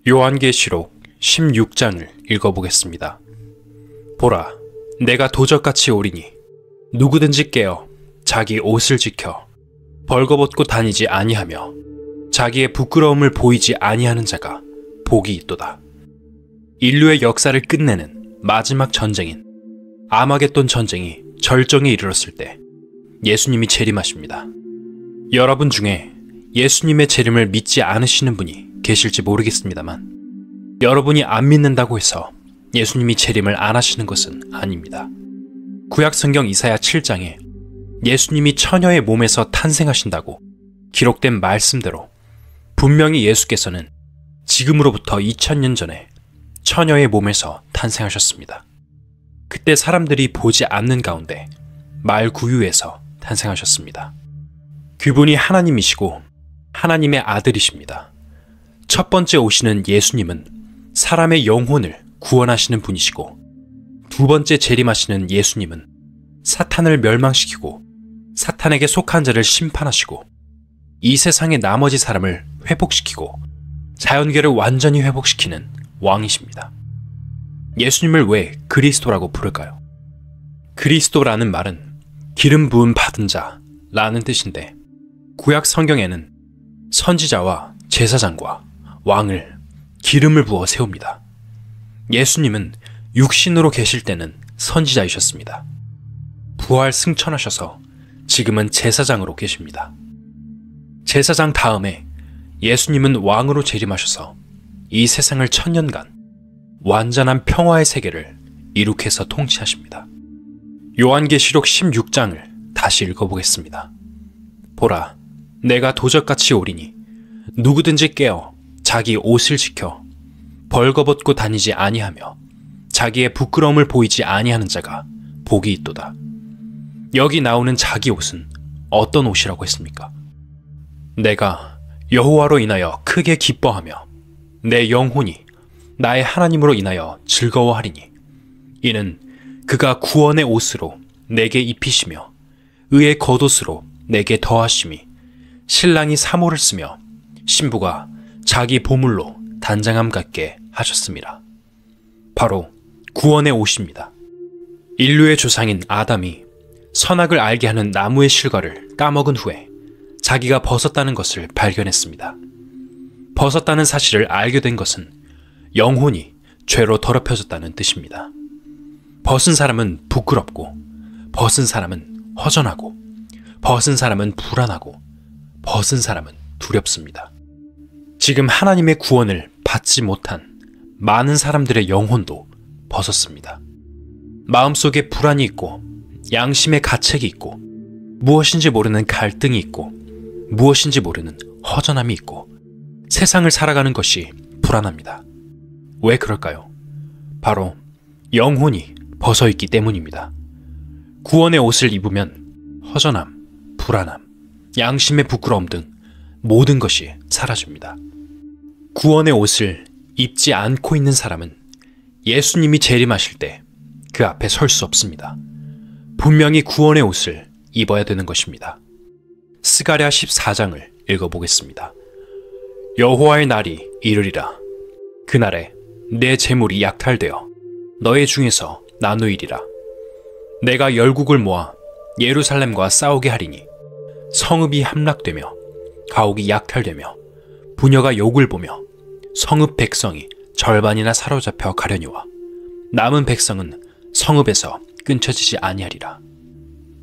요한계시록 16장을 읽어보겠습니다. 보라, 내가 도적같이 오리니 누구든지 깨어 자기 옷을 지켜 벌거벗고 다니지 아니하며 자기의 부끄러움을 보이지 아니하는 자가 복이 있도다. 인류의 역사를 끝내는 마지막 전쟁인 아마겟돈 전쟁이 절정에 이르렀을 때 예수님이 재림하십니다. 여러분 중에 예수님의 재림을 믿지 않으시는 분이 계실지 모르겠습니다만, 여러분이 안 믿는다고 해서 예수님이 재림을 안 하시는 것은 아닙니다. 구약성경 이사야 7장에 예수님이 처녀의 몸에서 탄생하신다고 기록된 말씀대로 분명히 예수께서는 지금으로부터 2000년 전에 처녀의 몸에서 탄생하셨습니다. 그때 사람들이 보지 않는 가운데 말 구유에서 탄생하셨습니다. 그분이 하나님이시고 하나님의 아들이십니다. 첫 번째 오시는 예수님은 사람의 영혼을 구원하시는 분이시고, 두 번째 재림하시는 예수님은 사탄을 멸망시키고 사탄에게 속한 자를 심판하시고 이 세상의 나머지 사람을 회복시키고 자연계를 완전히 회복시키는 왕이십니다. 예수님을 왜 그리스도라고 부를까요? 그리스도라는 말은 기름 부음 받은 자라는 뜻인데, 구약 성경에는 선지자와 제사장과 왕을 기름을 부어 세웁니다. 예수님은 육신으로 계실 때는 선지자이셨습니다. 부활 승천하셔서 지금은 제사장으로 계십니다. 제사장 다음에 예수님은 왕으로 재림하셔서 이 세상을 1000년간 완전한 평화의 세계를 이룩해서 통치하십니다. 요한계시록 16장을 다시 읽어보겠습니다. 보라, 내가 도적같이 오리니 누구든지 깨어 자기 옷을 지켜 벌거벗고 다니지 아니하며 자기의 부끄러움을 보이지 아니하는 자가 복이 있도다. 여기 나오는 자기 옷은 어떤 옷이라고 했습니까? 내가 여호와로 인하여 크게 기뻐하며 내 영혼이 나의 하나님으로 인하여 즐거워하리니 이는 그가 구원의 옷으로 내게 입히시며 의의 겉옷으로 내게 더하심이 신랑이 사모를 쓰며 신부가 자기 보물로 단장함 같게 하셨습니다. 바로 구원의 옷입니다. 인류의 조상인 아담이 선악을 알게 하는 나무의 실과를 까먹은 후에 자기가 벗었다는 것을 발견했습니다. 벗었다는 사실을 알게 된 것은 영혼이 죄로 더럽혀졌다는 뜻입니다. 벗은 사람은 부끄럽고, 벗은 사람은 허전하고, 벗은 사람은 불안하고, 벗은 사람은 두렵습니다. 지금 하나님의 구원을 받지 못한 많은 사람들의 영혼도 벗었습니다. 마음속에 불안이 있고, 양심의 가책이 있고, 무엇인지 모르는 갈등이 있고, 무엇인지 모르는 허전함이 있고, 세상을 살아가는 것이 불안합니다. 왜 그럴까요? 바로 영혼이 벗어있기 때문입니다. 구원의 옷을 입으면 허전함, 불안함, 양심의 부끄러움 등 모든 것이 사라집니다. 구원의 옷을 입지 않고 있는 사람은 예수님이 재림하실 때 그 앞에 설 수 없습니다. 분명히 구원의 옷을 입어야 되는 것입니다. 스가랴 14장을 읽어보겠습니다. 여호와의 날이 이르리라. 그날에 내 재물이 약탈되어 너의 중에서 나누이리라. 내가 열국을 모아 예루살렘과 싸우게 하리니 성읍이 함락되며 가옥이 약탈되며 부녀가 욕을 보며 성읍 백성이 절반이나 사로잡혀 가려니와 남은 백성은 성읍에서 끊쳐지지 아니하리라.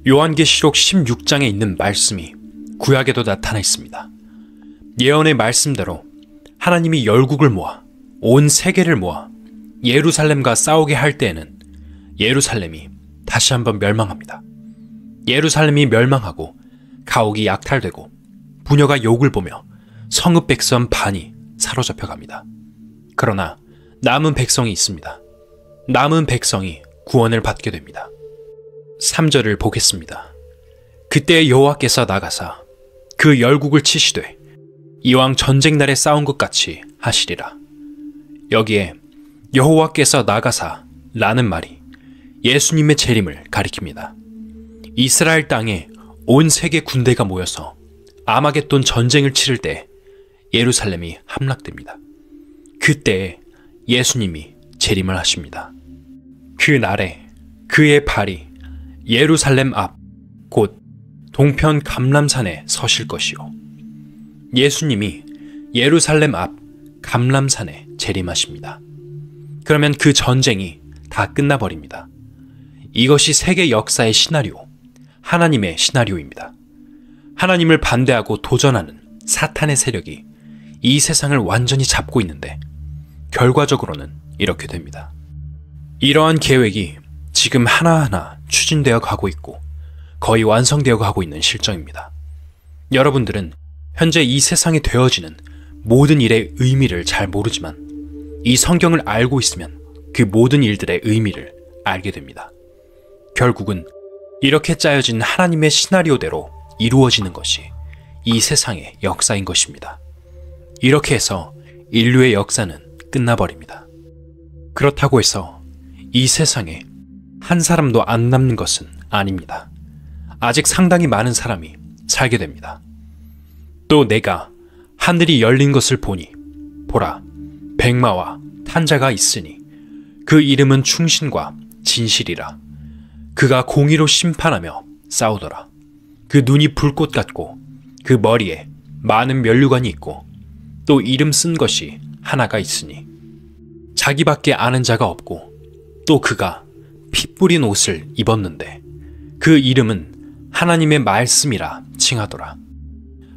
요한계시록 16장에 있는 말씀이 구약에도 나타나 있습니다. 예언의 말씀대로 하나님이 열국을 모아 온 세계를 모아 예루살렘과 싸우게 할 때에는 예루살렘이 다시 한번 멸망합니다. 예루살렘이 멸망하고 가옥이 약탈되고 부녀가 욕을 보며 성읍 백성 반이 사로잡혀 갑니다. 그러나 남은 백성이 있습니다. 남은 백성이 구원을 받게 됩니다. 3절을 보겠습니다. 그때 여호와께서 나가사 그 열국을 치시되 이왕 전쟁 날에 싸운 것 같이 하시리라. 여기에 여호와께서 나가사 라는 말이 예수님의 재림을 가리킵니다. 이스라엘 땅에 온 세계 군대가 모여서 아마겟돈 전쟁을 치를 때 예루살렘이 함락됩니다. 그때에 예수님이 재림을 하십니다. 그날에 그의 발이 예루살렘 앞 곧 동편 감람산에 서실 것이요. 예수님이 예루살렘 앞 감람산에 재림하십니다. 그러면 그 전쟁이 다 끝나버립니다. 이것이 세계 역사의 시나리오, 하나님의 시나리오입니다. 하나님을 반대하고 도전하는 사탄의 세력이 이 세상을 완전히 잡고 있는데 결과적으로는 이렇게 됩니다. 이러한 계획이 지금 하나하나 추진되어 가고 있고 거의 완성되어 가고 있는 실정입니다. 여러분들은 현재 이 세상에 되어지는 모든 일의 의미를 잘 모르지만 이 성경을 알고 있으면 그 모든 일들의 의미를 알게 됩니다. 결국은 이렇게 짜여진 하나님의 시나리오대로 이루어지는 것이 이 세상의 역사인 것입니다. 이렇게 해서 인류의 역사는 끝나버립니다. 그렇다고 해서 이 세상에 한 사람도 안 남는 것은 아닙니다. 아직 상당히 많은 사람이 살게 됩니다. 또 내가 하늘이 열린 것을 보니 보라, 백마와 탄자가 있으니 그 이름은 충신과 진실이라. 그가 공의로 심판하며 싸우더라. 그 눈이 불꽃 같고 그 머리에 많은 면류관이 있고 또 이름 쓴 것이 하나가 있으니 자기밖에 아는 자가 없고 또 그가 피 뿌린 옷을 입었는데 그 이름은 하나님의 말씀이라 칭하더라.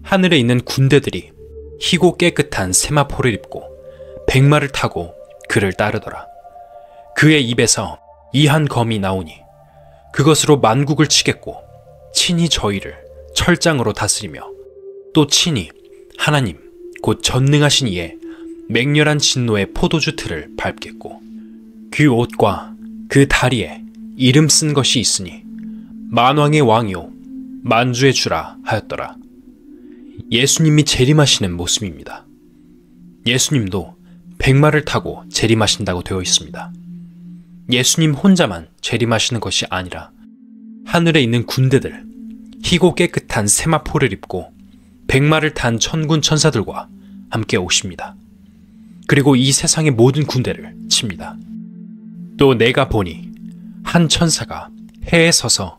하늘에 있는 군대들이 희고 깨끗한 세마포를 입고 백마를 타고 그를 따르더라. 그의 입에서 이 한 검이 나오니 그것으로 만국을 치겠고 친히 저희를 철장으로 다스리며 또 친히 하나님 곧 전능하신 이의 맹렬한 진노의 포도주 틀을 밟겠고 그 옷과 그 다리에 이름 쓴 것이 있으니 만왕의 왕이요 만주의 주라 하였더라. 예수님이 재림하시는 모습입니다. 예수님도 백마를 타고 재림하신다고 되어 있습니다. 예수님 혼자만 재림하시는 것이 아니라 하늘에 있는 군대들, 희고 깨끗한 세마포를 입고 백마를 탄 천군 천사들과 함께 오십니다. 그리고 이 세상의 모든 군대를 칩니다. 또 내가 보니 한 천사가 해에 서서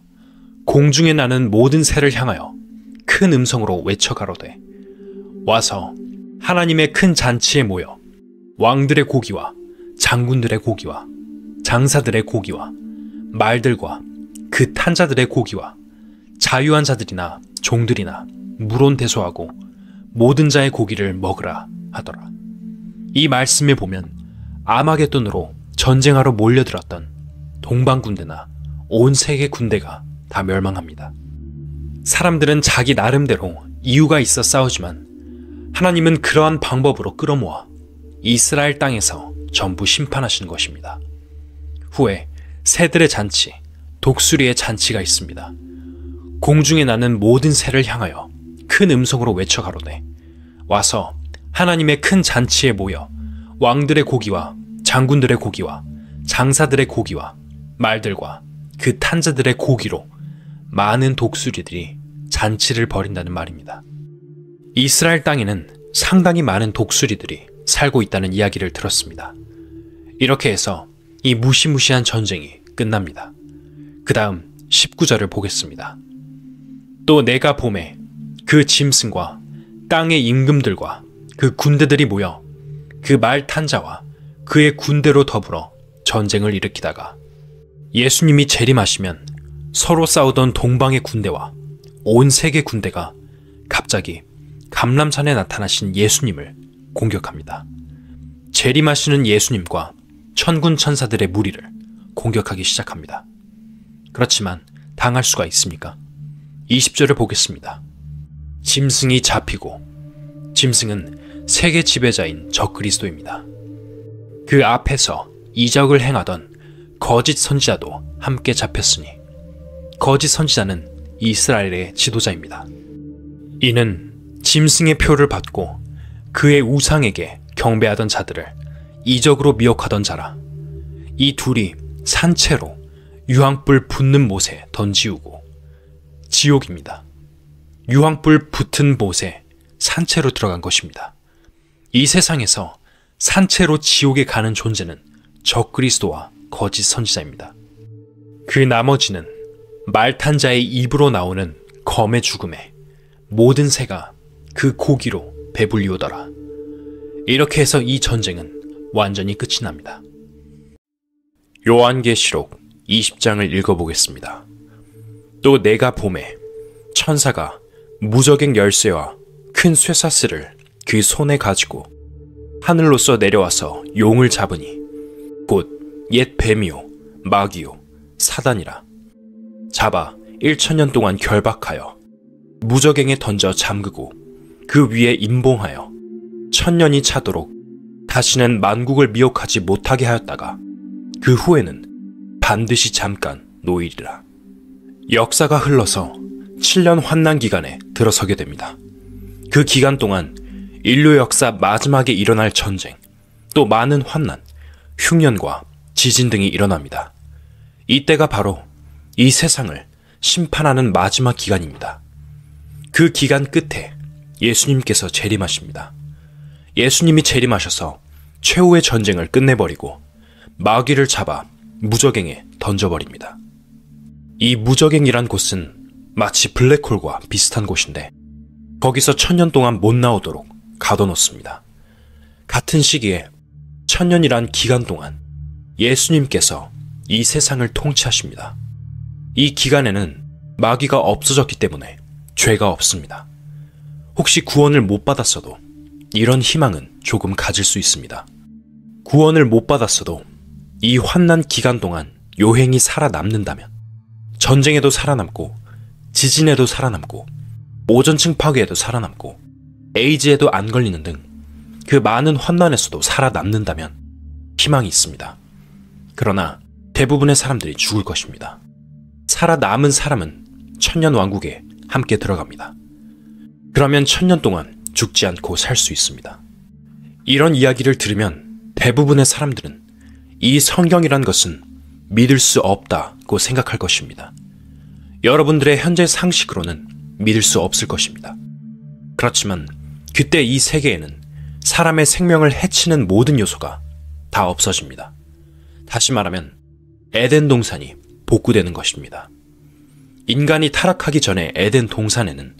공중에 나는 모든 새를 향하여 큰 음성으로 외쳐가로되 와서 하나님의 큰 잔치에 모여 왕들의 고기와 장군들의 고기와 장사들의 고기와 말들과 그 탄자들의 고기와 자유한 자들이나 종들이나 물온대소하고 모든 자의 고기를 먹으라 하더라. 이 말씀에 보면 아마겟돈으로 전쟁하러 몰려들었던 동방군대나 온 세계 군대가 다 멸망합니다. 사람들은 자기 나름대로 이유가 있어 싸우지만 하나님은 그러한 방법으로 끌어모아 이스라엘 땅에서 전부 심판하시는 것입니다. 후에 새들의 잔치, 독수리의 잔치가 있습니다. 공중에 나는 모든 새를 향하여 큰 음성으로 외쳐가로되 와서 하나님의 큰 잔치에 모여 왕들의 고기와 장군들의 고기와 장사들의 고기와 말들과 그 탄자들의 고기로 많은 독수리들이 잔치를 벌인다는 말입니다. 이스라엘 땅에는 상당히 많은 독수리들이 살고 있다는 이야기를 들었습니다. 이렇게 해서 이 무시무시한 전쟁이 끝납니다. 그 다음 19절을 보겠습니다. 또 내가 보매 그 짐승과 땅의 임금들과 그 군대들이 모여 그 말 탄자와 그의 군대로 더불어 전쟁을 일으키다가 예수님이 재림하시면 서로 싸우던 동방의 군대와 온 세계 군대가 갑자기 감람산에 나타나신 예수님을 공격합니다. 재림하시는 예수님과 천군 천사들의 무리를 공격하기 시작합니다. 그렇지만 당할 수가 있습니까? 20절을 보겠습니다. 짐승이 잡히고 짐승은 세계 지배자인 적그리스도입니다. 그 앞에서 이적을 행하던 거짓 선지자도 함께 잡혔으니 거짓 선지자는 이스라엘의 지도자입니다. 이는 짐승의 표를 받고 그의 우상에게 경배하던 자들을 이적으로 미혹하던 자라. 이 둘이 산채로 유황불 붙는 못에 던지우고 지옥입니다. 유황불 붙은 못에 산채로 들어간 것입니다. 이 세상에서 산채로 지옥에 가는 존재는 적그리스도와 거짓 선지자입니다. 그 나머지는 말 탄 자의 입으로 나오는 검의 죽음에 모든 새가 그 고기로 배불리우더라. 이렇게 해서 이 전쟁은 완전히 끝이 납니다. 요한계시록 20장을 읽어보겠습니다. 또 내가 보매 천사가 무저갱 열쇠와 큰 쇠사슬을 그 손에 가지고 하늘로서 내려와서 용을 잡으니 곧 옛 뱀이요 마귀요 사단이라. 잡아 1000년 동안 결박하여 무저갱에 던져 잠그고 그 위에 임봉하여 1000년이 차도록 다시는 만국을 미혹하지 못하게 하였다가 그 후에는 반드시 잠깐 놓이리라. 역사가 흘러서 7년 환난 기간에 들어서게 됩니다. 그 기간 동안 인류 역사 마지막에 일어날 전쟁, 또 많은 환난, 흉년과 지진 등이 일어납니다. 이때가 바로 이 세상을 심판하는 마지막 기간입니다. 그 기간 끝에 예수님께서 재림하십니다. 예수님이 재림하셔서 최후의 전쟁을 끝내버리고 마귀를 잡아 무저갱에 던져버립니다. 이 무저갱이란 곳은 마치 블랙홀과 비슷한 곳인데 거기서 1000년 동안 못 나오도록 가둬놓습니다. 같은 시기에 1000년이란 기간 동안 예수님께서 이 세상을 통치하십니다. 이 기간에는 마귀가 없어졌기 때문에 죄가 없습니다. 혹시 구원을 못 받았어도 이런 희망은 조금 가질 수 있습니다. 구원을 못 받았어도 이 환난 기간 동안 요행이 살아남는다면 전쟁에도 살아남고 지진에도 살아남고 오존층 파괴에도 살아남고 에이즈에도 안 걸리는 등 그 많은 환난에서도 살아남는다면 희망이 있습니다. 그러나 대부분의 사람들이 죽을 것입니다. 살아남은 사람은 천년왕국에 함께 들어갑니다. 그러면 1000년 동안 죽지 않고 살 수 있습니다. 이런 이야기를 들으면 대부분의 사람들은 이 성경이란 것은 믿을 수 없다고 생각할 것입니다. 여러분들의 현재 상식으로는 믿을 수 없을 것입니다. 그렇지만 그때 이 세계에는 사람의 생명을 해치는 모든 요소가 다 없어집니다. 다시 말하면 에덴 동산이 복구되는 것입니다. 인간이 타락하기 전에 에덴 동산에는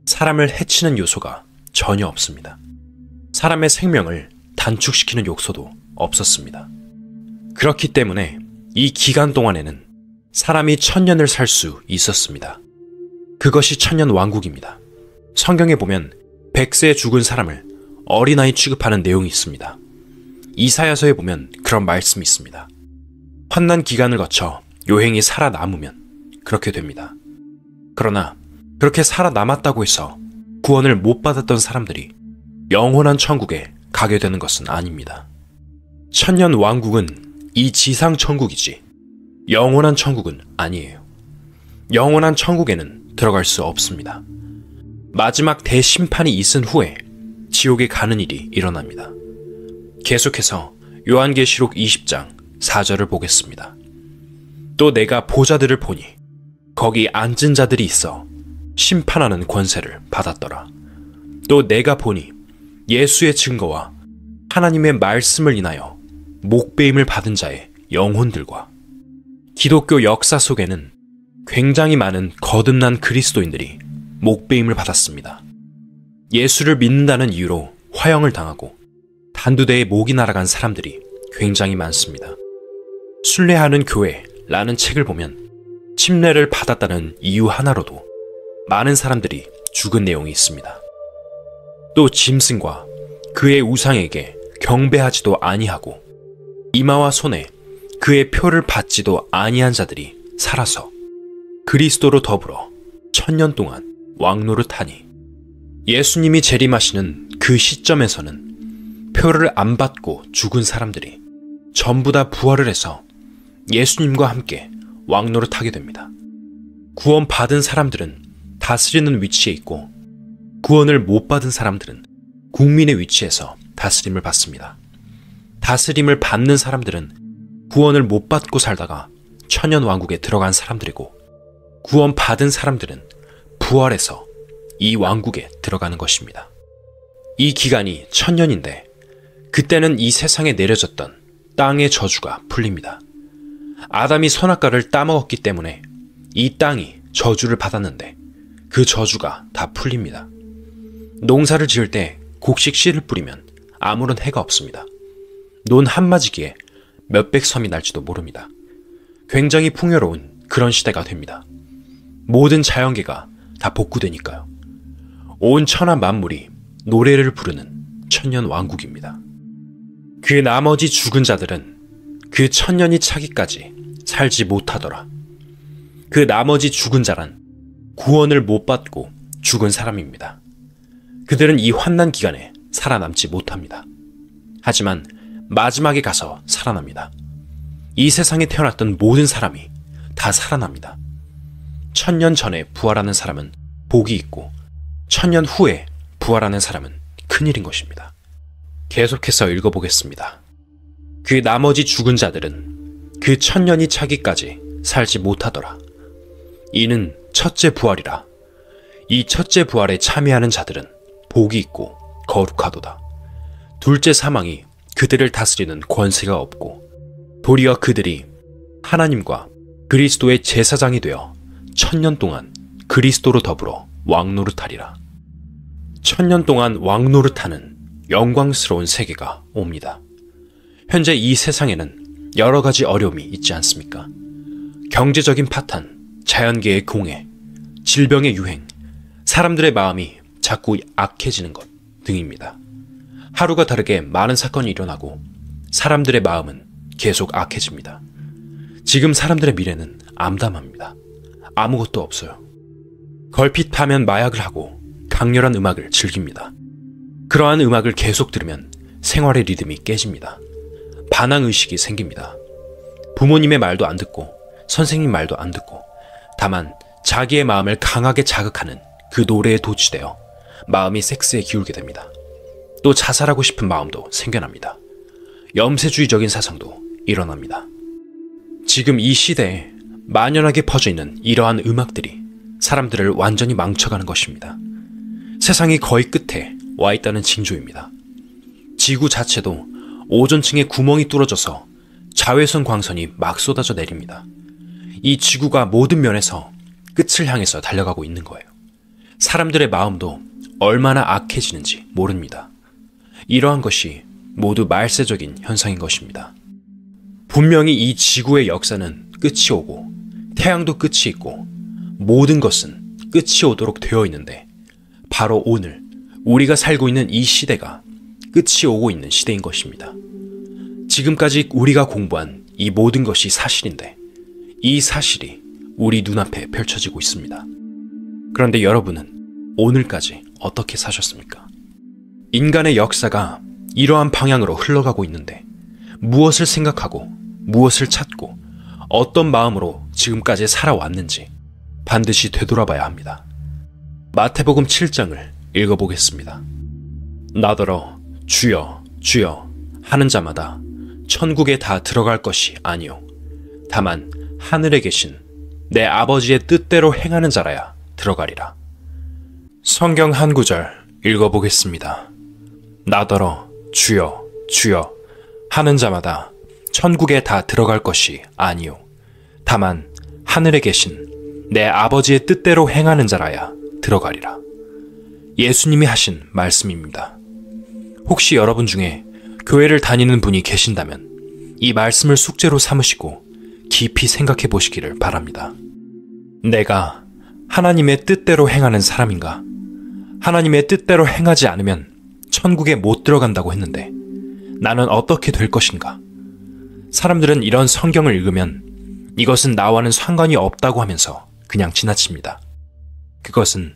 사람을 해치는 요소가 전혀 없습니다. 사람의 생명을 단축시키는 요소도 없었습니다. 그렇기 때문에 이 기간 동안에는 사람이 1000년을 살 수 있었습니다. 그것이 천년왕국입니다. 성경에 보면 100세에 죽은 사람을 어린아이 취급하는 내용이 있습니다. 이사야서에 보면 그런 말씀이 있습니다. 환난 기간을 거쳐 요행이 살아남으면 그렇게 됩니다. 그러나 그렇게 살아남았다고 해서 구원을 못 받았던 사람들이 영원한 천국에 가게 되는 것은 아닙니다. 천년왕국은 이 지상 천국이지 영원한 천국은 아니에요. 영원한 천국에는 들어갈 수 없습니다. 마지막 대심판이 있은 후에 지옥에 가는 일이 일어납니다. 계속해서 요한계시록 20장 4절을 보겠습니다. 또 내가 보좌들을 보니 거기 앉은 자들이 있어 심판하는 권세를 받았더라. 또 내가 보니 예수의 증거와 하나님의 말씀을 인하여 목배임을 받은 자의 영혼들과 기독교 역사 속에는 굉장히 많은 거듭난 그리스도인들이 목배임을 받았습니다. 예수를 믿는다는 이유로 화형을 당하고 단두대에 목이 날아간 사람들이 굉장히 많습니다. 순례하는 교회라는 책을 보면 침례를 받았다는 이유 하나로도 많은 사람들이 죽은 내용이 있습니다. 또 짐승과 그의 우상에게 경배하지도 아니하고 이마와 손에 그의 표를 받지도 아니한 자들이 살아서 그리스도로 더불어 1000년 동안 왕노릇하니 예수님이 재림하시는 그 시점에서는 표를 안 받고 죽은 사람들이 전부 다 부활을 해서 예수님과 함께 왕노릇하게 됩니다. 구원 받은 사람들은 다스리는 위치에 있고 구원을 못 받은 사람들은 국민의 위치에서 다스림을 받습니다. 다스림을 받는 사람들은 구원을 못 받고 살다가 천년왕국에 들어간 사람들이고 구원 받은 사람들은 부활해서 이 왕국에 들어가는 것입니다. 이 기간이 1000년인데 그때는 이 세상에 내려졌던 땅의 저주가 풀립니다. 아담이 선악과를 따먹었기 때문에 이 땅이 저주를 받았는데 그 저주가 다 풀립니다. 농사를 지을 때 곡식 씨를 뿌리면 아무런 해가 없습니다. 논 한마디기에 몇백 섬이 날지도 모릅니다. 굉장히 풍요로운 그런 시대가 됩니다. 모든 자연계가 다 복구되니까요. 온 천하 만물이 노래를 부르는 천년 왕국입니다. 그 나머지 죽은 자들은 그 천년이 차기까지 살지 못하더라. 그 나머지 죽은 자란 구원을 못 받고 죽은 사람입니다. 그들은 이 환난 기간에 살아남지 못합니다. 하지만 마지막에 가서 살아납니다. 이 세상에 태어났던 모든 사람이 다 살아납니다. 1000년 전에 부활하는 사람은 복이 있고 1000년 후에 부활하는 사람은 큰일인 것입니다. 계속해서 읽어보겠습니다. 그 나머지 죽은 자들은 그 1000년이 차기까지 살지 못하더라. 이는 첫째 부활이라. 이 첫째 부활에 참여하는 자들은 복이 있고 거룩하도다. 둘째 사망이 그들을 다스리는 권세가 없고 도리어 그들이 하나님과 그리스도의 제사장이 되어 1000년 동안 그리스도로 더불어 왕노릇하리라. 1000년 동안 왕노릇하는 영광스러운 세계가 옵니다. 현재 이 세상에는 여러 가지 어려움이 있지 않습니까? 경제적인 파탄, 자연계의 공해, 질병의 유행, 사람들의 마음이 자꾸 악해지는 것 등입니다. 하루가 다르게 많은 사건이 일어나고 사람들의 마음은 계속 악해집니다. 지금 사람들의 미래는 암담합니다. 아무것도 없어요. 걸핏하면 마약을 하고 강렬한 음악을 즐깁니다. 그러한 음악을 계속 들으면 생활의 리듬이 깨집니다. 반항의식이 생깁니다. 부모님의 말도 안 듣고 선생님 말도 안 듣고 다만 자기의 마음을 강하게 자극하는 그 노래에 도취되어 마음이 섹스에 기울게 됩니다. 또 자살하고 싶은 마음도 생겨납니다. 염세주의적인 사상도 일어납니다. 지금 이 시대에 만연하게 퍼져 있는 이러한 음악들이 사람들을 완전히 망쳐가는 것입니다. 세상이 거의 끝에 와 있다는 징조입니다. 지구 자체도 오존층에 구멍이 뚫어져서 자외선 광선이 막 쏟아져 내립니다. 이 지구가 모든 면에서 끝을 향해서 달려가고 있는 거예요. 사람들의 마음도 얼마나 악해지는지 모릅니다. 이러한 것이 모두 말세적인 현상인 것입니다. 분명히 이 지구의 역사는 끝이 오고 태양도 끝이 있고 모든 것은 끝이 오도록 되어 있는데 바로 오늘 우리가 살고 있는 이 시대가 끝이 오고 있는 시대인 것입니다. 지금까지 우리가 공부한 이 모든 것이 사실인데 이 사실이 우리 눈앞에 펼쳐지고 있습니다. 그런데 여러분은 오늘까지 어떻게 사셨습니까? 인간의 역사가 이러한 방향으로 흘러가고 있는데 무엇을 생각하고 무엇을 찾고 어떤 마음으로 지금까지 살아왔는지 반드시 되돌아봐야 합니다. 마태복음 7장을 읽어보겠습니다. 나더러 주여 주여 하는 자마다 천국에 다 들어갈 것이 아니요 다만 하늘에 계신 내 아버지의 뜻대로 행하는 자라야 들어가리라. 성경 한 구절 읽어보겠습니다. 나더러 주여 주여 하는 자마다 천국에 다 들어갈 것이 아니요 다만 하늘에 계신 내 아버지의 뜻대로 행하는 자라야 들어가리라. 예수님이 하신 말씀입니다. 혹시 여러분 중에 교회를 다니는 분이 계신다면 이 말씀을 숙제로 삼으시고 깊이 생각해 보시기를 바랍니다. 내가 하나님의 뜻대로 행하는 사람인가? 하나님의 뜻대로 행하지 않으면 천국에 못 들어간다고 했는데 나는 어떻게 될 것인가? 사람들은 이런 성경을 읽으면 이것은 나와는 상관이 없다고 하면서 그냥 지나칩니다. 그것은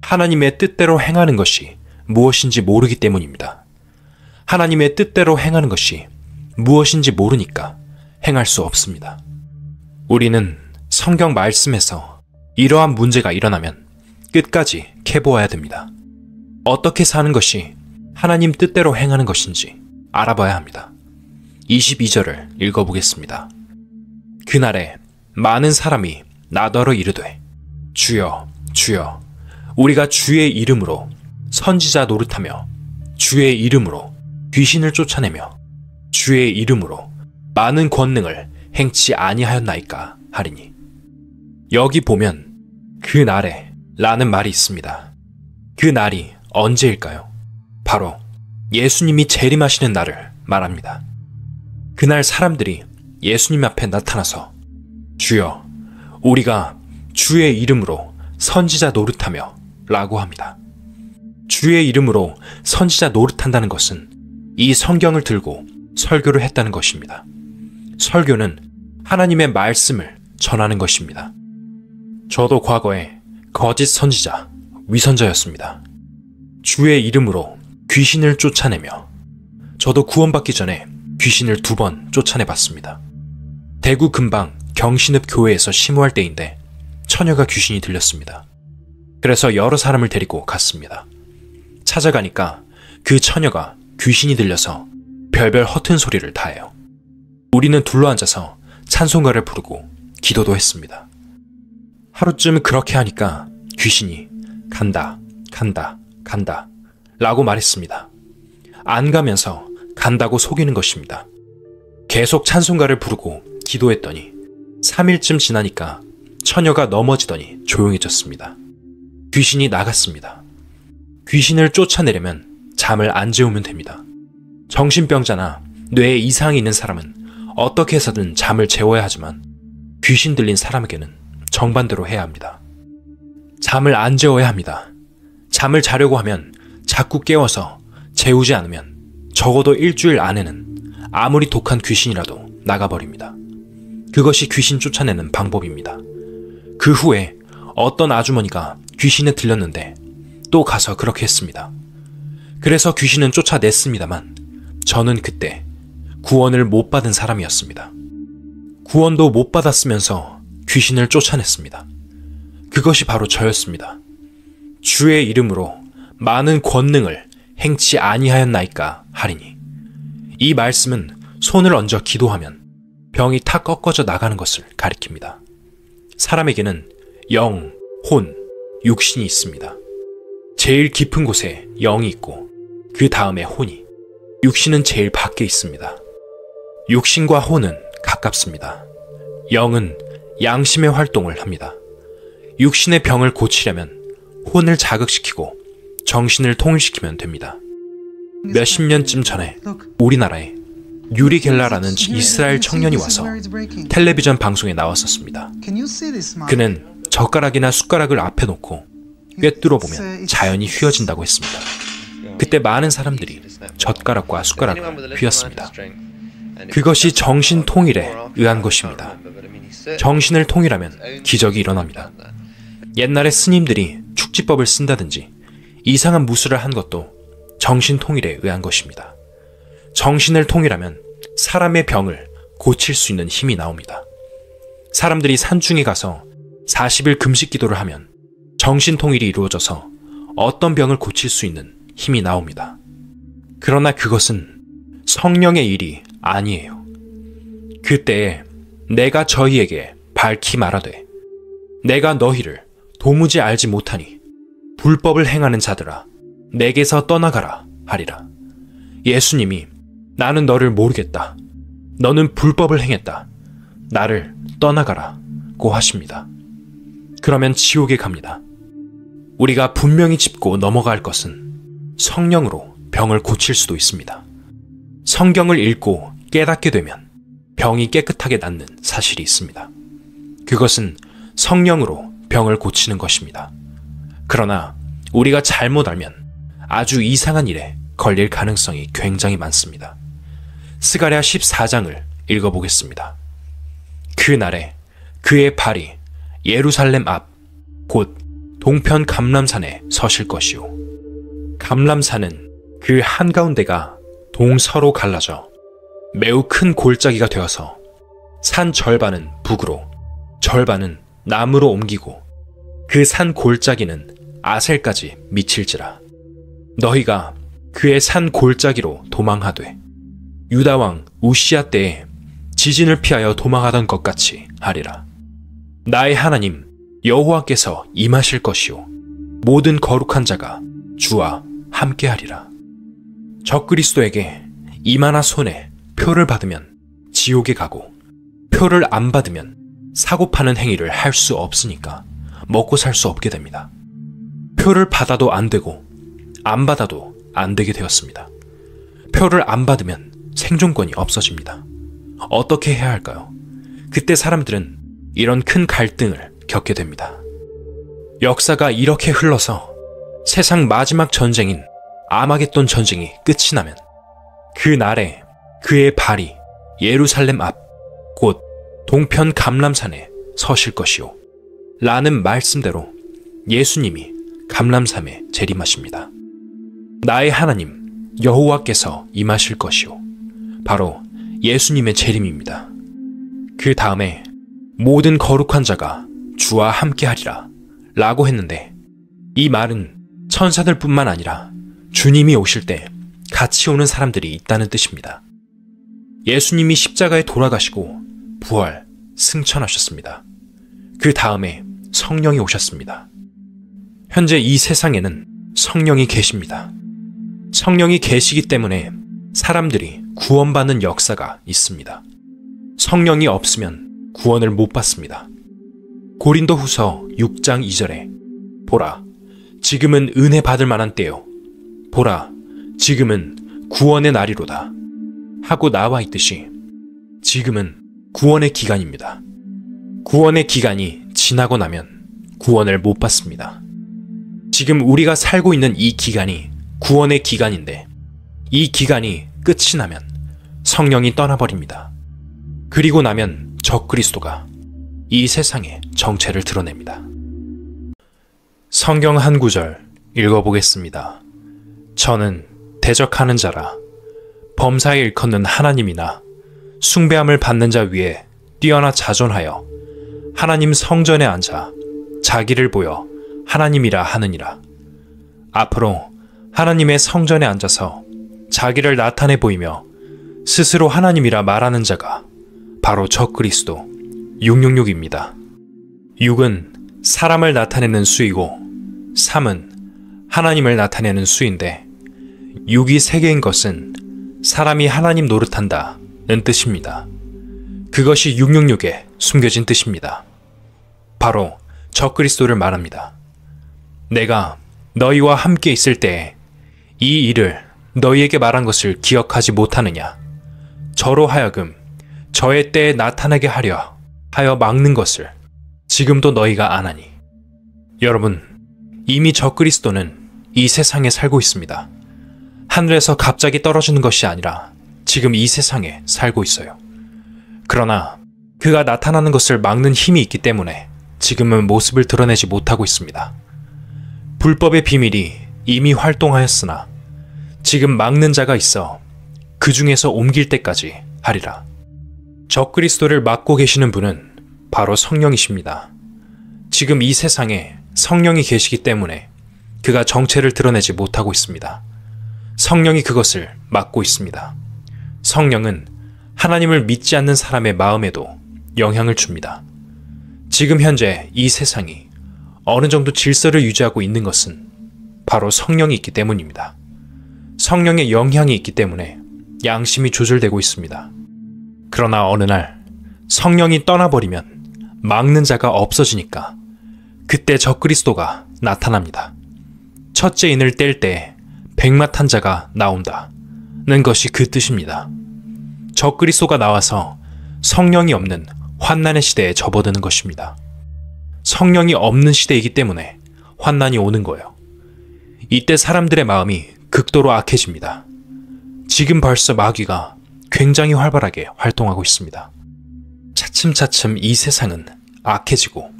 하나님의 뜻대로 행하는 것이 무엇인지 모르기 때문입니다. 하나님의 뜻대로 행하는 것이 무엇인지 모르니까 행할 수 없습니다. 우리는 성경 말씀에서 이러한 문제가 일어나면 끝까지 캐보아야 됩니다. 어떻게 사는 것이 하나님 뜻대로 행하는 것인지 알아봐야 합니다. 22절을 읽어보겠습니다. 그날에 많은 사람이 나더러 이르되 주여 주여 우리가 주의 이름으로 선지자 노릇하며 주의 이름으로 귀신을 쫓아내며 주의 이름으로 많은 권능을 행치 아니하였나이까 하리니. 여기 보면 그 날에 라는 말이 있습니다. 그 날이 언제일까요? 바로 예수님이 재림하시는 날을 말합니다. 그날 사람들이 예수님 앞에 나타나서 주여, 우리가 주의 이름으로 선지자 노릇하며 라고 합니다. 주의 이름으로 선지자 노릇한다는 것은 이 성경을 들고 설교를 했다는 것입니다. 설교는 하나님의 말씀을 전하는 것입니다. 저도 과거에 거짓 선지자, 위선자였습니다. 주의 이름으로 귀신을 쫓아내며 저도 구원받기 전에 귀신을 2번 쫓아내봤습니다. 대구 근방 경신읍 교회에서 심호할 때인데 처녀가 귀신이 들렸습니다. 그래서 여러 사람을 데리고 갔습니다. 찾아가니까 그 처녀가 귀신이 들려서 별별 허튼 소리를 다 해요. 우리는 둘러앉아서 찬송가를 부르고 기도도 했습니다. 하루쯤 그렇게 하니까 귀신이 간다, 간다, 간다 라고 말했습니다. 안 가면서 간다고 속이는 것입니다. 계속 찬송가를 부르고 기도했더니 3일쯤 지나니까 처녀가 넘어지더니 조용해졌습니다. 귀신이 나갔습니다. 귀신을 쫓아내려면 잠을 안 재우면 됩니다. 정신병자나 뇌에 이상이 있는 사람은 어떻게 해서든 잠을 재워야 하지만 귀신 들린 사람에게는 정반대로 해야 합니다. 잠을 안 재워야 합니다. 잠을 자려고 하면 자꾸 깨워서 재우지 않으면 적어도 일주일 안에는 아무리 독한 귀신이라도 나가버립니다. 그것이 귀신 쫓아내는 방법입니다. 그 후에 어떤 아주머니가 귀신에 들렸는데 또 가서 그렇게 했습니다. 그래서 귀신은 쫓아냈습니다만 저는 그때 구원을 못 받은 사람이었습니다. 구원도 못 받았으면서 귀신을 쫓아냈습니다. 그것이 바로 저였습니다. 주의 이름으로 많은 권능을 행치 아니하였나이까 하리니. 이 말씀은 손을 얹어 기도하면 병이 탁 꺾어져 나가는 것을 가리킵니다. 사람에게는 영, 혼, 육신이 있습니다. 제일 깊은 곳에 영이 있고 그 다음에 혼이, 육신은 제일 밖에 있습니다. 육신과 혼은 가깝습니다. 영은 양심의 활동을 합니다. 육신의 병을 고치려면 혼을 자극시키고 정신을 통일시키면 됩니다. 몇십 년쯤 전에 우리나라에 유리 겔라라는 이스라엘 청년이 와서 텔레비전 방송에 나왔었습니다. 그는 젓가락이나 숟가락을 앞에 놓고 꿰뚫어 보면 자연이 휘어진다고 했습니다. 그때 많은 사람들이 젓가락과 숟가락을 휘었습니다. 그것이 정신 통일에 의한 것입니다. 정신을 통일하면 기적이 일어납니다. 옛날에 스님들이 축지법을 쓴다든지 이상한 무술을 한 것도 정신 통일에 의한 것입니다. 정신을 통일하면 사람의 병을 고칠 수 있는 힘이 나옵니다. 사람들이 산중에 가서 40일 금식 기도를 하면 정신 통일이 이루어져서 어떤 병을 고칠 수 있는 힘이 나옵니다. 그러나 그것은 성령의 일이 아니에요. 그때에 내가 저희에게 밝히 말하되 내가 너희를 도무지 알지 못하니 불법을 행하는 자들아 내게서 떠나가라 하리라. 예수님이 나는 너를 모르겠다. 너는 불법을 행했다. 나를 떠나가라고 하십니다. 그러면 지옥에 갑니다. 우리가 분명히 짚고 넘어가 할 것은 성령으로 병을 고칠 수도 있습니다. 성경을 읽고 깨닫게 되면 병이 깨끗하게 낫는 사실이 있습니다. 그것은 성령으로 병을 고치는 것입니다. 그러나 우리가 잘못 알면 아주 이상한 일에 걸릴 가능성이 굉장히 많습니다. 스가랴 14장을 읽어보겠습니다. 그 날에 그의 발이 예루살렘 앞 곧 동편 감람산에 서실 것이요. 감람산은 그 한가운데가 동서로 갈라져 매우 큰 골짜기가 되어서 산 절반은 북으로 절반은 남으로 옮기고 그 산 골짜기는 아셀까지 미칠지라. 너희가 그의 산 골짜기로 도망하되 유다왕 우시야 때에 지진을 피하여 도망하던 것 같이 하리라. 나의 하나님 여호와께서 임하실 것이요 모든 거룩한 자가 주와 함께하리라. 적그리스도에게 이마나 손에 표를 받으면 지옥에 가고 표를 안 받으면 사고 파는 행위를 할 수 없으니까 먹고 살 수 없게 됩니다. 표를 받아도 안 되고 안 받아도 안 되게 되었습니다. 표를 안 받으면 생존권이 없어집니다. 어떻게 해야 할까요? 그때 사람들은 이런 큰 갈등을 겪게 됩니다. 역사가 이렇게 흘러서 세상 마지막 전쟁인 아마겟돈 전쟁이 끝이 나면 그 날에 그의 발이 예루살렘 앞 곧 동편 감람산에 서실 것이요 라는 말씀대로 예수님이 감람산에 재림하십니다. 나의 하나님 여호와께서 임하실 것이요 바로 예수님의 재림입니다. 그 다음에 모든 거룩한 자가 주와 함께하리라 라고 했는데 이 말은 천사들뿐만 아니라 주님이 오실 때 같이 오는 사람들이 있다는 뜻입니다. 예수님이 십자가에 돌아가시고 부활, 승천하셨습니다. 그 다음에 성령이 오셨습니다. 현재 이 세상에는 성령이 계십니다. 성령이 계시기 때문에 사람들이 구원받는 역사가 있습니다. 성령이 없으면 구원을 못 받습니다. 고린도후서 6장 2절에 보라, 지금은 은혜 받을 만한 때요. 보라, 지금은 구원의 날이로다 하고 나와 있듯이 지금은 구원의 기간입니다. 구원의 기간이 지나고 나면 구원을 못 받습니다. 지금 우리가 살고 있는 이 기간이 구원의 기간인데 이 기간이 끝이 나면 성령이 떠나버립니다. 그리고 나면 적그리스도가 이 세상에 정체를 드러냅니다. 성경 한 구절 읽어보겠습니다. 저는 대적하는 자라 범사에 일컫는 하나님이나 숭배함을 받는 자 위에 뛰어나 자존하여 하나님 성전에 앉아 자기를 보여 하나님이라 하느니라. 앞으로 하나님의 성전에 앉아서 자기를 나타내 보이며 스스로 하나님이라 말하는 자가 바로 적그리스도 666입니다. 6은 사람을 나타내는 수이고 3은 하나님을 나타내는 수인데 6이 3개인 것은 사람이 하나님 노릇한다 는 뜻입니다. 그것이 666에 숨겨진 뜻입니다. 바로 적그리스도를 말합니다. 내가 너희와 함께 있을 때에 이 일을 너희에게 말한 것을 기억하지 못하느냐? 저로 하여금 저의 때에 나타나게 하려 하여 막는 것을 지금도 너희가 안 하니. 여러분, 이미 적그리스도는 이 세상에 살고 있습니다. 하늘에서 갑자기 떨어지는 것이 아니라 지금 이 세상에 살고 있어요. 그러나 그가 나타나는 것을 막는 힘이 있기 때문에 지금은 모습을 드러내지 못하고 있습니다. 불법의 비밀이 이미 활동하였으나 지금 막는 자가 있어 그 중에서 옮길 때까지 하리라. 적그리스도를 막고 계시는 분은 바로 성령이십니다. 지금 이 세상에 성령이 계시기 때문에 그가 정체를 드러내지 못하고 있습니다. 성령이 그것을 막고 있습니다. 성령은 하나님을 믿지 않는 사람의 마음에도 영향을 줍니다. 지금 현재 이 세상이 어느 정도 질서를 유지하고 있는 것은 바로 성령이 있기 때문입니다. 성령의 영향이 있기 때문에 양심이 조절되고 있습니다. 그러나 어느 날 성령이 떠나버리면 막는 자가 없어지니까 그때 적그리스도가 나타납니다. 첫째 인을 뗄 때 백마탄 자가 나온다는 것이 그 뜻입니다. 적그리스도가 나와서 성령이 없는 환난의 시대에 접어드는 것입니다. 성령이 없는 시대이기 때문에 환난이 오는 거예요. 이때 사람들의 마음이 극도로 악해집니다. 지금 벌써 마귀가 굉장히 활발하게 활동하고 있습니다. 차츰차츰 이 세상은 악해지고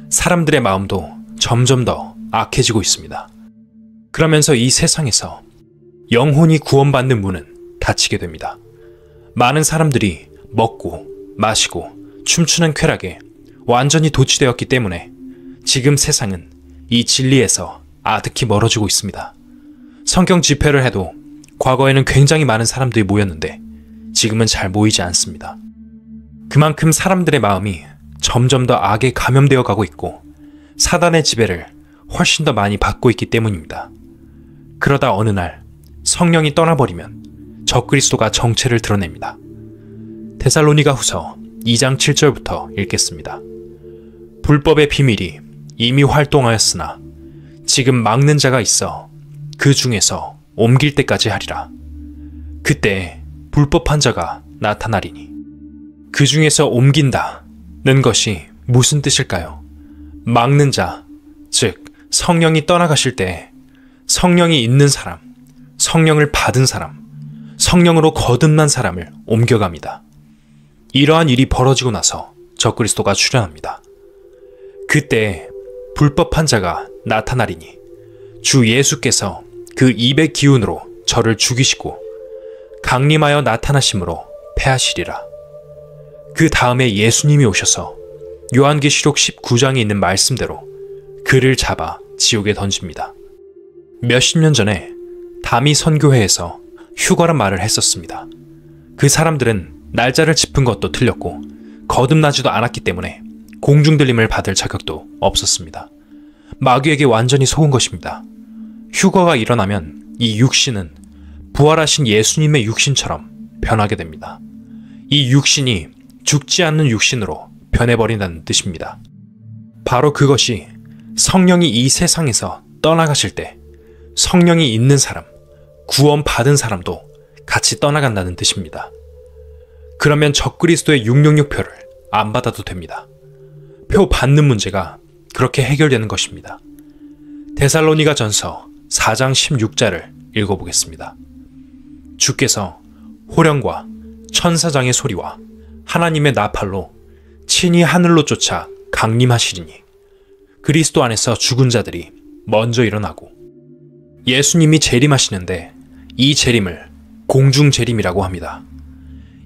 사람들의 마음도 점점 더 악해지고 있습니다. 그러면서 이 세상에서 영혼이 구원받는 문은 닫히게 됩니다. 많은 사람들이 먹고 마시고 춤추는 쾌락에 완전히 도취되었기 때문에 지금 세상은 이 진리에서 아득히 멀어지고 있습니다. 성경 집회를 해도 과거에는 굉장히 많은 사람들이 모였는데 지금은 잘 모이지 않습니다. 그만큼 사람들의 마음이 점점 더 악에 감염되어 가고 있고 사단의 지배를 훨씬 더 많이 받고 있기 때문입니다. 그러다 어느 날 성령이 떠나버리면 적그리스도가 정체를 드러냅니다. 데살로니가후서 2장 7절부터 읽겠습니다. 불법의 비밀이 이미 활동하였으나 지금 막는 자가 있어 그 중에서 옮길 때까지 하리라. 그때 불법한 자가 나타나리니 그 중에서 옮긴다는 것이 무슨 뜻일까요? 막는 자, 즉 성령이 떠나가실 때 성령이 있는 사람, 성령을 받은 사람, 성령으로 거듭난 사람을 옮겨갑니다. 이러한 일이 벌어지고 나서 적그리스도가 출현합니다. 그때 불법한 자가 나타나리니 주 예수께서 그 입의 기운으로 저를 죽이시고 강림하여 나타나심으로 패하시리라. 그 다음에 예수님이 오셔서 요한계시록 19장에 있는 말씀대로 그를 잡아 지옥에 던집니다. 몇십 년 전에 다미 선교회에서 휴거란 말을 했었습니다. 그 사람들은 날짜를 짚은 것도 틀렸고 거듭나지도 않았기 때문에 공중들림을 받을 자격도 없었습니다. 마귀에게 완전히 속은 것입니다. 휴거가 일어나면 이 육신은 부활하신 예수님의 육신처럼 변하게 됩니다. 이 육신이 죽지 않는 육신으로 변해버린다는 뜻입니다. 바로 그것이 성령이 이 세상에서 떠나가실 때 성령이 있는 사람, 구원받은 사람도 같이 떠나간다는 뜻입니다. 그러면 적그리스도의 666표를 안 받아도 됩니다. 표 받는 문제가 그렇게 해결되는 것입니다. 데살로니가 전서 4장 16절을 읽어보겠습니다. 주께서 호령과 천사장의 소리와 하나님의 나팔로 친히 하늘로 쫓아 강림하시리니 그리스도 안에서 죽은 자들이 먼저 일어나고 예수님이 재림하시는데 이 재림을 공중 재림이라고 합니다.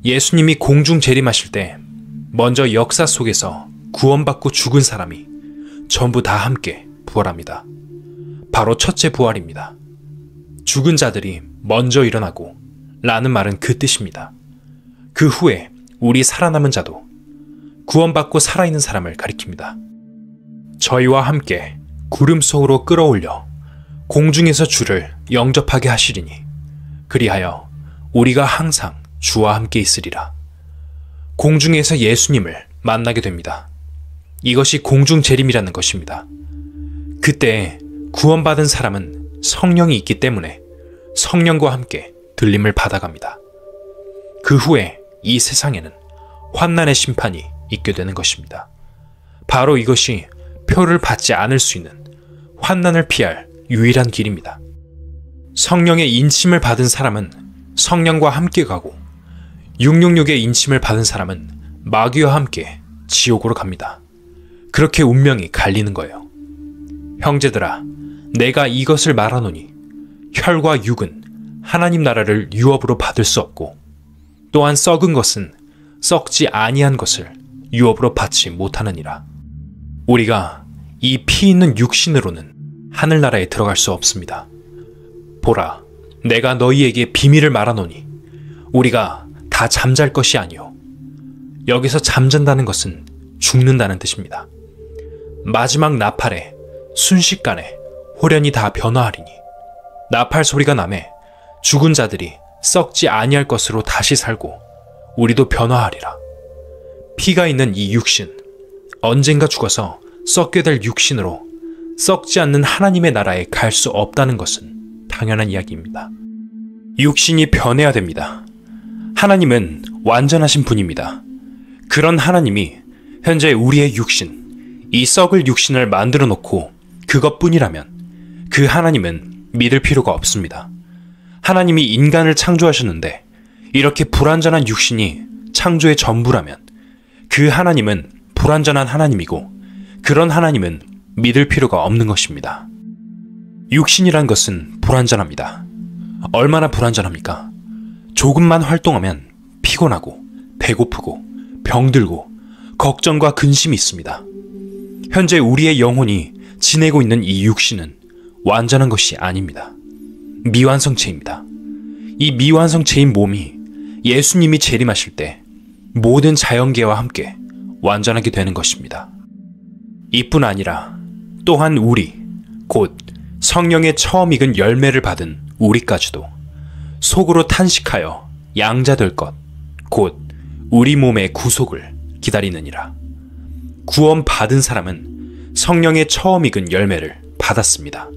예수님이 공중 재림하실 때 먼저 역사 속에서 구원받고 죽은 사람이 전부 다 함께 부활합니다. 바로 첫째 부활입니다. 죽은 자들이 먼저 일어나고 라는 말은 그 뜻입니다. 그 후에 우리 살아남은 자도 구원받고 살아있는 사람을 가리킵니다. 저희와 함께 구름 속으로 끌어올려 공중에서 주를 영접하게 하시리니 그리하여 우리가 항상 주와 함께 있으리라. 공중에서 예수님을 만나게 됩니다. 이것이 공중 재림이라는 것입니다. 그때 구원받은 사람은 성령이 있기 때문에 성령과 함께 들림을 받아갑니다. 그 후에 이 세상에는 환난의 심판이 있게 되는 것입니다. 바로 이것이 표를 받지 않을 수 있는 환난을 피할 유일한 길입니다. 성령의 인침을 받은 사람은 성령과 함께 가고 666의 인침을 받은 사람은 마귀와 함께 지옥으로 갑니다. 그렇게 운명이 갈리는 거예요. 형제들아, 내가 이것을 말하노니 혈과 육은 하나님 나라를 유업으로 받을 수 없고 또한 썩은 것은 썩지 아니한 것을 유업으로 받지 못하느니라. 우리가 이 피 있는 육신으로는 하늘나라에 들어갈 수 없습니다. 보라, 내가 너희에게 비밀을 말하노니 우리가 다 잠잘 것이 아니요. 여기서 잠잔다는 것은 죽는다는 뜻입니다. 마지막 나팔에 순식간에 호련이 다 변화하리니 나팔 소리가 나매 죽은 자들이 썩지 아니할 것으로 다시 살고 우리도 변화하리라. 피가 있는 이 육신, 언젠가 죽어서 썩게 될 육신으로 썩지 않는 하나님의 나라에 갈 수 없다는 것은 당연한 이야기입니다. 육신이 변해야 됩니다. 하나님은 완전하신 분입니다. 그런 하나님이 현재 우리의 육신, 이 썩을 육신을 만들어 놓고 그것뿐이라면 그 하나님은 믿을 필요가 없습니다. 하나님이 인간을 창조하셨는데 이렇게 불완전한 육신이 창조의 전부라면 그 하나님은 불완전한 하나님이고 그런 하나님은 믿을 필요가 없는 것입니다. 육신이란 것은 불완전합니다. 얼마나 불완전합니까? 조금만 활동하면 피곤하고 배고프고 병들고 걱정과 근심이 있습니다. 현재 우리의 영혼이 지내고 있는 이 육신은 완전한 것이 아닙니다. 미완성체입니다. 이 미완성체인 몸이 예수님이 재림하실 때 모든 자연계와 함께 완전하게 되는 것입니다. 이뿐 아니라 또한 우리, 곧 성령의 처음 익은 열매를 받은 우리까지도 속으로 탄식하여 양자될 것, 곧 우리 몸의 구속을 기다리느니라. 구원 받은 사람은 성령의 처음 익은 열매를 받았습니다.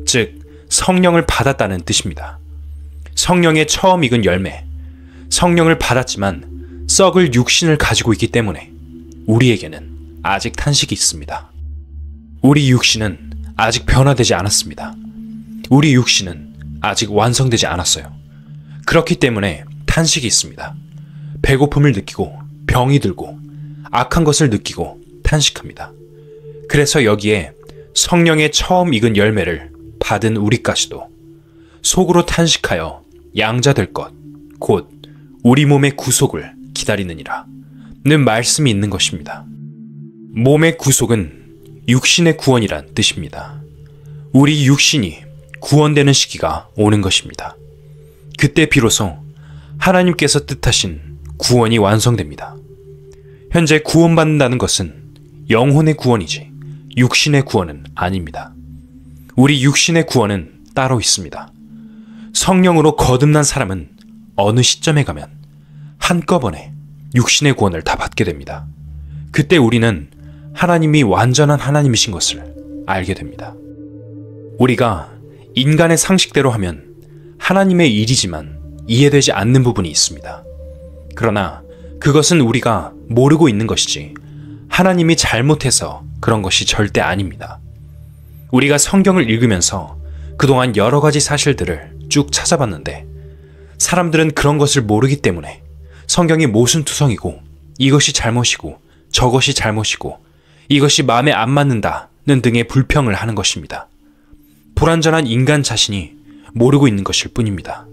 즉, 성령을 받았다는 뜻입니다. 성령의 처음 익은 열매, 성령을 받았지만 썩을 육신을 가지고 있기 때문에 우리에게는 아직 탄식이 있습니다. 우리 육신은 아직 변화되지 않았습니다. 우리 육신은 아직 완성되지 않았어요. 그렇기 때문에 탄식이 있습니다. 배고픔을 느끼고 병이 들고 악한 것을 느끼고 탄식합니다. 그래서 여기에 성령의 처음 익은 열매를 받은 우리까지도 속으로 탄식하여 양자될 것, 곧 우리 몸의 구속을 기다리느니라 는 말씀이 있는 것입니다. 몸의 구속은 육신의 구원이란 뜻입니다. 우리 육신이 구원되는 시기가 오는 것입니다. 그때 비로소 하나님께서 뜻하신 구원이 완성됩니다. 현재 구원받는다는 것은 영혼의 구원이지 육신의 구원은 아닙니다. 우리 육신의 구원은 따로 있습니다. 성령으로 거듭난 사람은 어느 시점에 가면 한꺼번에 육신의 구원을 다 받게 됩니다. 그때 우리는 하나님이 완전한 하나님이신 것을 알게 됩니다. 우리가 인간의 상식대로 하면 하나님의 일이지만 이해되지 않는 부분이 있습니다. 그러나 그것은 우리가 모르고 있는 것이지 하나님이 잘못해서 그런 것이 절대 아닙니다. 우리가 성경을 읽으면서 그동안 여러 가지 사실들을 쭉 찾아봤는데 사람들은 그런 것을 모르기 때문에 성경이 모순투성이고 이것이 잘못이고 저것이 잘못이고 이것이 마음에 안 맞는다는 등의 불평을 하는 것입니다. 불완전한 인간 자신이 모르고 있는 것일 뿐입니다.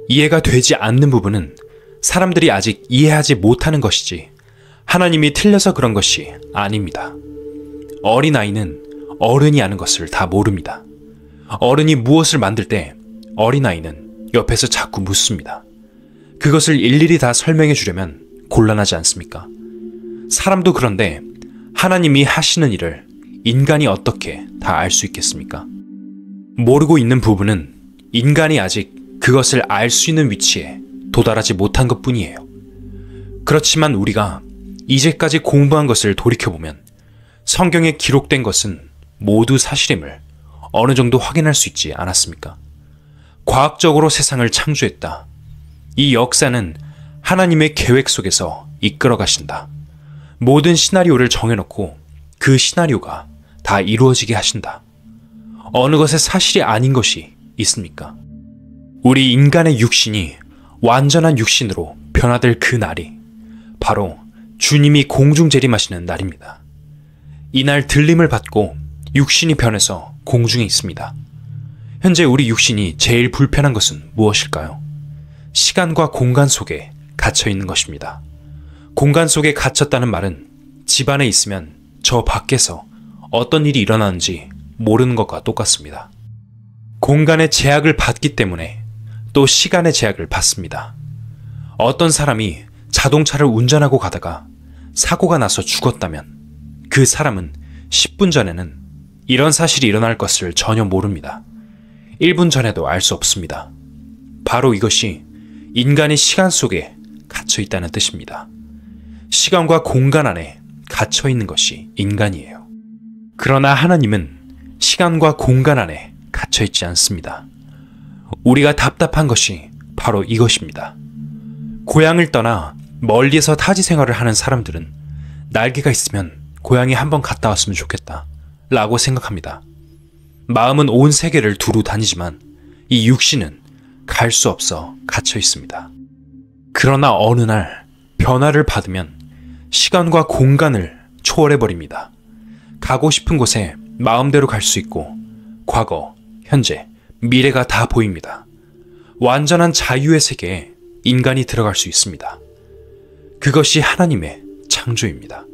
이해가 되지 않는 부분은 사람들이 아직 이해하지 못하는 것이지 하나님이 틀려서 그런 것이 아닙니다. 어린아이는 어른이 아는 것을 다 모릅니다. 어른이 무엇을 만들 때 어린아이는 옆에서 자꾸 묻습니다. 그것을 일일이 다 설명해 주려면 곤란하지 않습니까? 사람도 그런데 하나님이 하시는 일을 인간이 어떻게 다 알 수 있겠습니까? 모르고 있는 부분은 인간이 아직 그것을 알 수 있는 위치에 도달하지 못한 것뿐이에요. 그렇지만 우리가 이제까지 공부한 것을 돌이켜보면 성경에 기록된 것은 모두 사실임을 어느 정도 확인할 수 있지 않았습니까? 과학적으로 세상을 창조했다. 이 역사는 하나님의 계획 속에서 이끌어 가신다. 모든 시나리오를 정해놓고 그 시나리오가 다 이루어지게 하신다. 어느 것의 사실이 아닌 것이 있습니까? 우리 인간의 육신이 완전한 육신으로 변화될 그 날이 바로 주님이 공중 재림하시는 날입니다. 이날 들림을 받고 육신이 변해서 공중에 있습니다. 현재 우리 육신이 제일 불편한 것은 무엇일까요? 시간과 공간 속에 갇혀 있는 것입니다. 공간 속에 갇혔다는 말은 집 안에 있으면 저 밖에서 어떤 일이 일어나는지 모르는 것과 똑같습니다. 공간의 제약을 받기 때문에 또 시간의 제약을 받습니다. 어떤 사람이 자동차를 운전하고 가다가 사고가 나서 죽었다면 그 사람은 10분 전에는 이런 사실이 일어날 것을 전혀 모릅니다. 1분 전에도 알 수 없습니다. 바로 이것이 인간이 시간 속에 갇혀 있다는 뜻입니다. 시간과 공간 안에 갇혀 있는 것이 인간이에요. 그러나 하나님은 시간과 공간 안에 갇혀 있지 않습니다. 우리가 답답한 것이 바로 이것입니다. 고향을 떠나 멀리서 타지 생활을 하는 사람들은 날개가 있으면 고향에 한번 갔다 왔으면 좋겠다 라고 생각합니다. 마음은 온 세계를 두루 다니지만 이 육신은 갈 수 없어 갇혀 있습니다. 그러나 어느 날 변화를 받으면 시간과 공간을 초월해버립니다. 가고 싶은 곳에 마음대로 갈 수 있고 과거, 현재, 미래가 다 보입니다. 완전한 자유의 세계에 인간이 들어갈 수 있습니다. 그것이 하나님의 창조입니다.